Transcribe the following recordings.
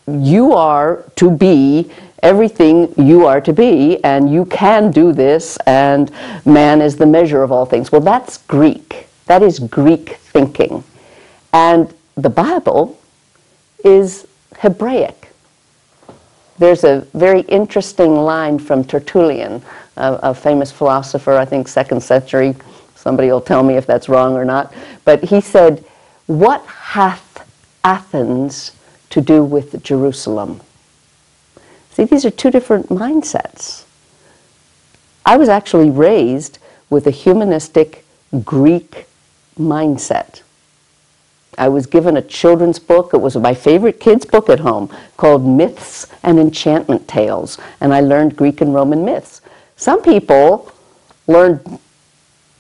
you are to be everything you are to be, and you can do this, and man is the measure of all things. Well, that's Greek. That is Greek thinking. And the Bible is Hebraic. There's a very interesting line from Tertullian, a famous philosopher, I think 2nd century. Somebody will tell me if that's wrong or not. But he said, "What hath Athens to do with Jerusalem?" See, these are two different mindsets. I was actually raised with a humanistic Greek mindset. I was given a children's book. It was my favorite kids' book at home, called Myths and Enchantment Tales, and I learned Greek and Roman myths. Some people learned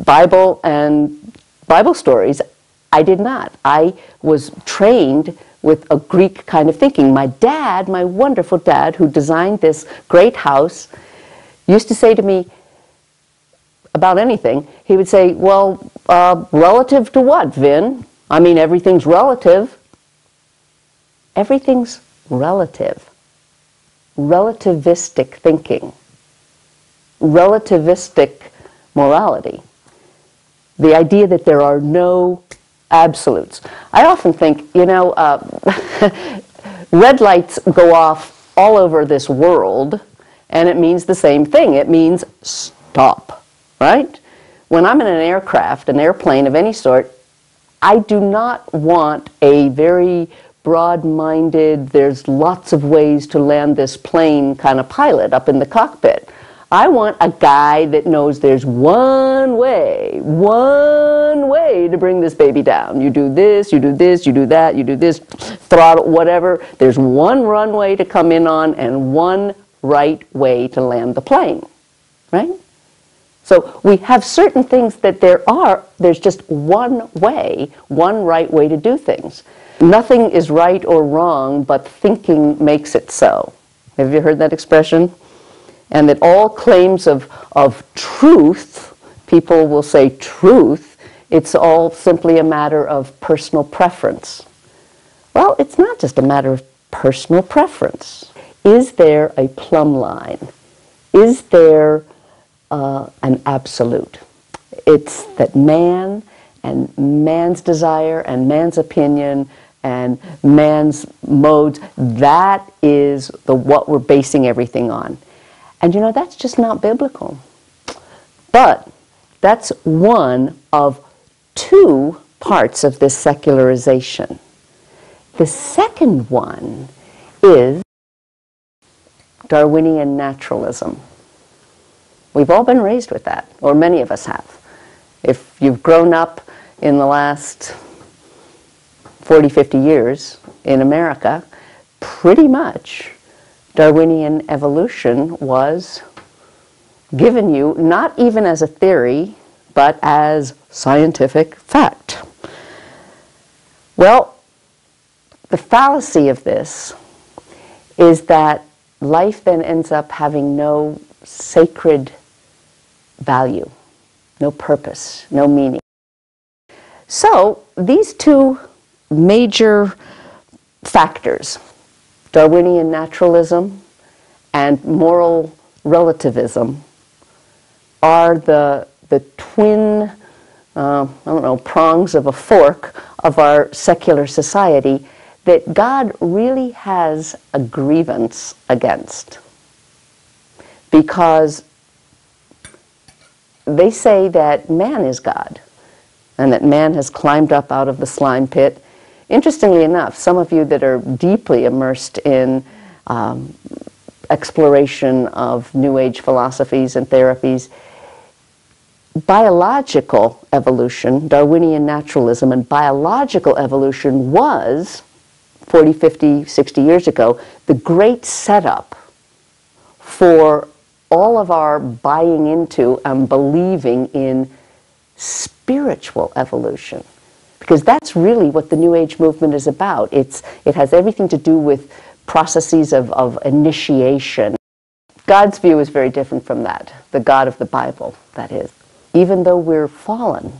Bible and Bible stories. I did not. I was trained with a Greek kind of thinking. My dad, my wonderful dad, who designed this great house, used to say to me about anything, he would say, "Well, relative to what, Vin? I mean, everything's relative." Everything's relative. Relativistic thinking. Relativistic morality. The idea that there are no absolutes. I often think, you know, red lights go off all over this world, and it means the same thing. It means stop, right? When I'm in an aircraft, an airplane of any sort, I do not want a very broad-minded, there's lots of ways to land this plane kind of pilot up in the cockpit. I want a guy that knows there's one way to bring this baby down. You do this, you do this, you do that, you do this, throttle, whatever. There's one runway to come in on and one right way to land the plane, right? So we have certain things that there's just one way, one right way to do things. Nothing is right or wrong, but thinking makes it so. Have you heard that expression? And that all claims of truth, people will say truth, it's all simply a matter of personal preference. Well, it's not just a matter of personal preference. Is there a plumb line? Is there an absolute? It's that man and man's desire and man's opinion and man's modes, that is what we're basing everything on. And you know, that's just not biblical. But that's one of two parts of this secularization. The second one is Darwinian naturalism. We've all been raised with that, or many of us have. If you've grown up in the last 40, 50 years in America, pretty much Darwinian evolution was given you not even as a theory, but as scientific fact. Well, the fallacy of this is that life then ends up having no sacred value, no purpose, no meaning. So these two major factors, Darwinian naturalism and moral relativism, are the twin, prongs of a fork of our secular society that God really has a grievance against. Because they say that man is God, and that man has climbed up out of the slime pit. Interestingly enough, some of you that are deeply immersed in exploration of New Age philosophies and therapies, biological evolution, Darwinian naturalism, and biological evolution was, 40, 50, 60 years ago, the great setup for all of our buying into and believing in spiritual evolution. Because that's really what the New Age movement is about. It has everything to do with processes of initiation. God's view is very different from that, the God of the Bible, that is. Even though we're fallen,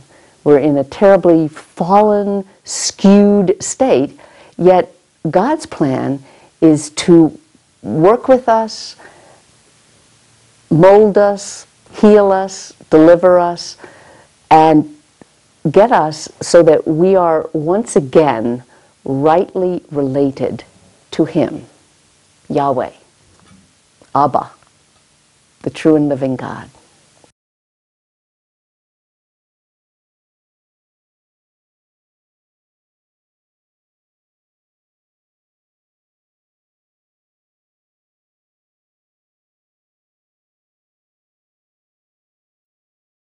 we're in a terribly fallen, skewed state, yet God's plan is to work with us, mold us, heal us, deliver us, and get us so that we are once again rightly related to Him, Yahweh, Abba, the true and living God.